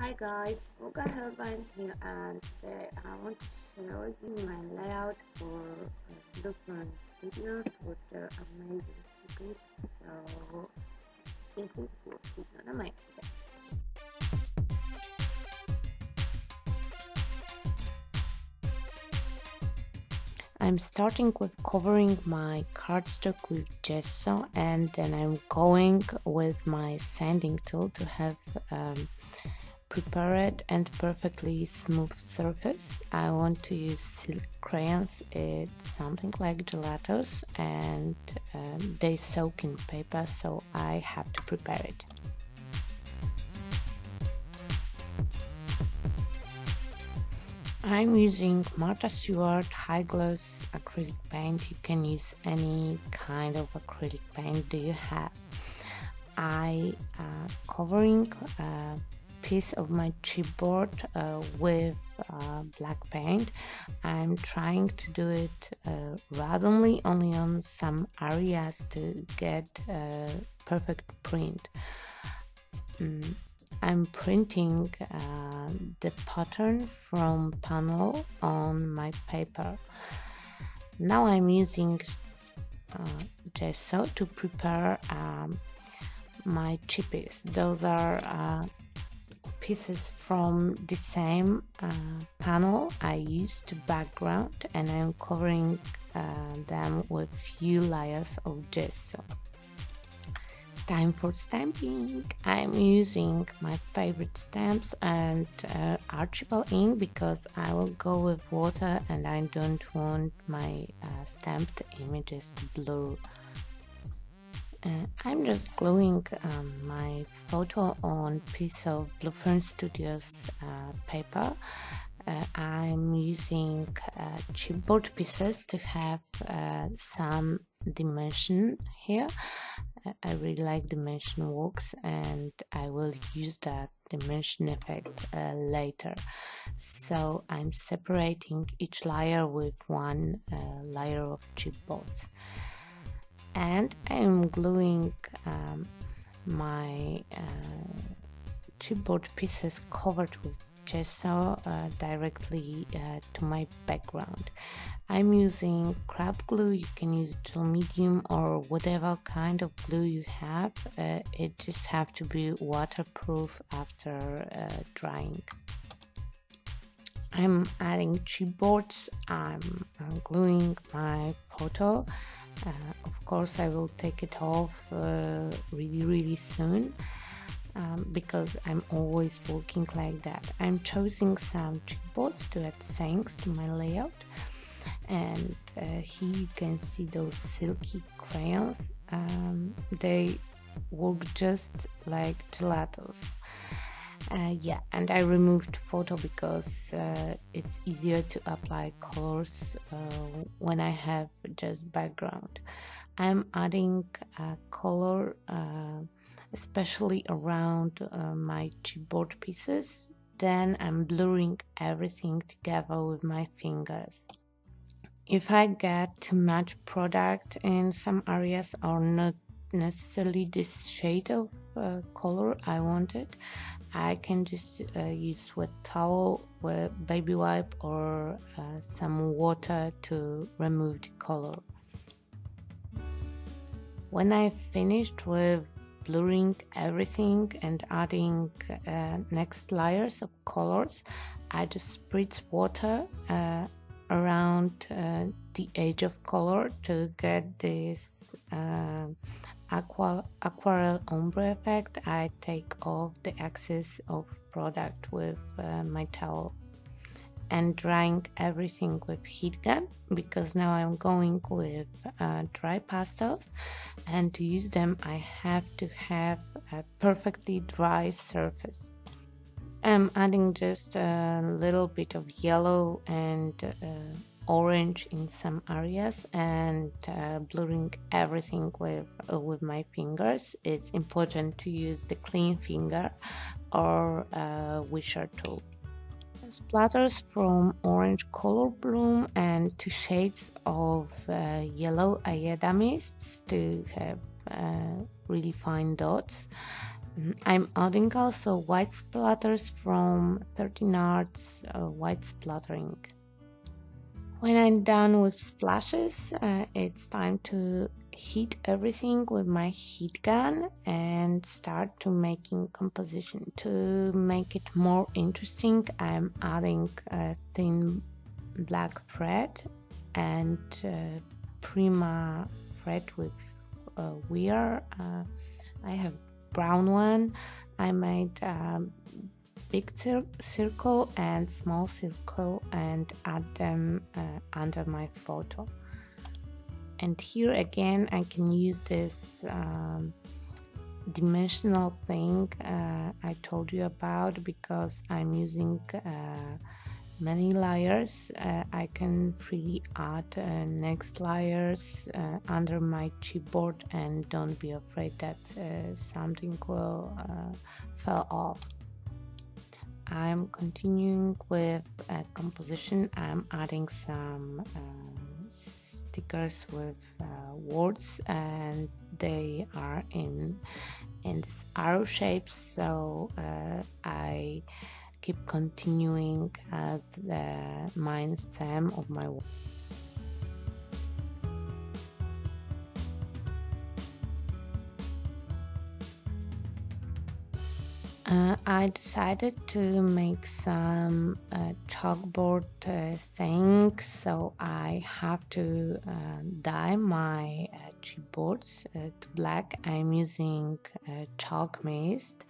Hi guys, Olga Helbine here, and today I want to share with you my layout for different videos with their amazing chipies. So this is what we're gonna make today. I'm starting with covering my cardstock with gesso, and then I'm going with my sanding tool to have prepared and perfectly smooth surface. I want to use silk crayons. It's something like gelatos, and they soak in paper, so I have to prepare it. I'm using Martha Stewart high gloss acrylic paint. You can use any kind of acrylic paint do you have. I covering a piece of my chipboard with black paint. I'm trying to do it randomly, only on some areas to get a perfect print. I'm printing the pattern from panel on my paper. Now I'm using gesso to prepare my chipies. Those are pieces from the same panel I used to background, and I'm covering them with few layers of gesso. Time for stamping. I'm using my favorite stamps and Archibald ink because I will go with water and I don't want my stamped images to blur. I'm just gluing my photo on piece of Fern Studios paper. I'm using chipboard pieces to have some dimension here. I really like dimension works, and I will use that dimension effect later. So I'm separating each layer with one layer of chipboards, and I'm gluing my chipboard pieces covered with gesso directly to my background. I'm using crab glue. You can use gel medium or whatever kind of glue you have. It just have to be waterproof after drying. I'm adding chipboards. I'm gluing my photo. Of course, I will take it off really soon. Because I'm always working like that. I'm choosing some chipboards to add things to my layout, and here you can see those silky crayons. They work just like gelatos. Yeah, and I removed photo because it's easier to apply colors when I have just background. I'm adding color especially around my chipboard pieces. Then I'm blurring everything together with my fingers. If I get too much product in some areas or not necessarily this shade of color I wanted, I can just use wet towel with baby wipe or some water to remove the color. When I finished with blurring everything and adding next layers of colors, I just spritz water around the edge of color to get this aquarelle ombre effect. I take off the excess of product with my towel and drying everything with heat gun, because now I'm going with dry pastels, and to use them I have to have a perfectly dry surface. I'm adding just a little bit of yellow and orange in some areas, and blurring everything with my fingers. It's important to use the clean finger or wisher tool. Splatters from orange color bloom and 2 shades of yellow Ayeda mists to have really fine dots. I'm adding also white splatters from 13 Arts white splattering. When I'm done with splashes, it's time to heat everything with my heat gun and start to making composition. To make it more interesting, I'm adding a thin black thread and prima thread with wear. I have brown one. I made big circle and small circle and add them under my photo. And here again I can use this dimensional thing I told you about, because I'm using many layers. I can freely add next layers under my chipboard, and don't be afraid that something will fall off. I'm continuing with composition. I'm adding some stickers with words, and they are in this arrow shape, so I keep continuing the main theme of my work. I decided to make some chalkboard things, so I have to dye my chipboards to black. I'm using chalk mist,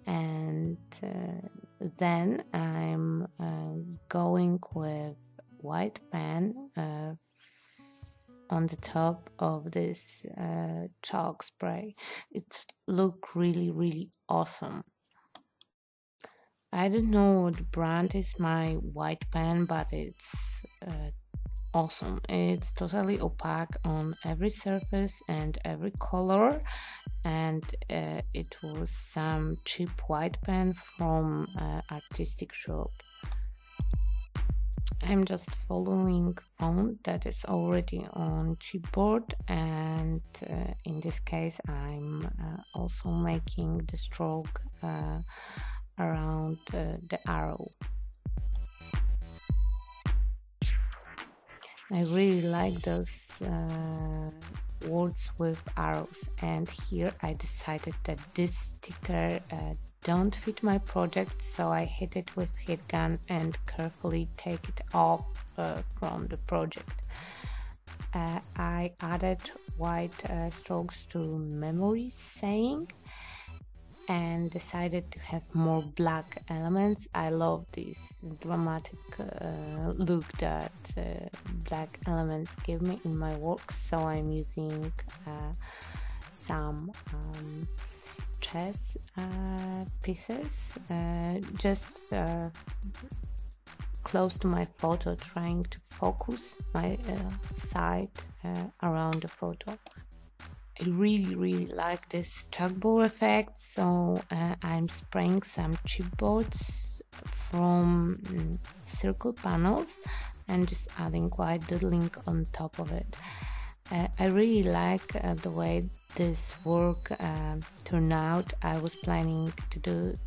and then I'm going with white pen on the top of this chalk spray. It looks really awesome. I don't know what brand is my white pen, but it's awesome. It's totally opaque on every surface and every color, and it was some cheap white pen from artistic shop. I'm just following font that is already on chipboard, and in this case I'm also making the stroke around the arrow. I really like those words with arrows, and here I decided that this sticker don't fit my project, so I hit it with heat gun and carefully take it off from the project. I added white strokes to memory saying and decided to have more black elements. I love this dramatic look that black elements give me in my work, so I'm using some chess pieces just close to my photo, trying to focus my sight around the photo. I really like this chalkboard effect, so I'm spraying some chipboards from circle panels and just adding white doodling on top of it. I really like the way this work turned out. I was planning to do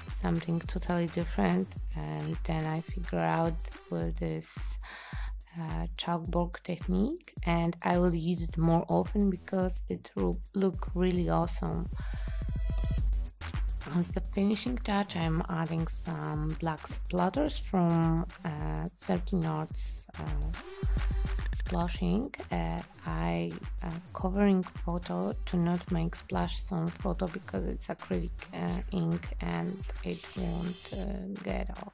something totally different, and then I figured out with this chalkboard technique, and I will use it more often because it look really awesome. As the finishing touch, I'm adding some black splatters from 13 Arts splashing. I covering photo to not make splashes on photo because it's acrylic ink and it won't get off.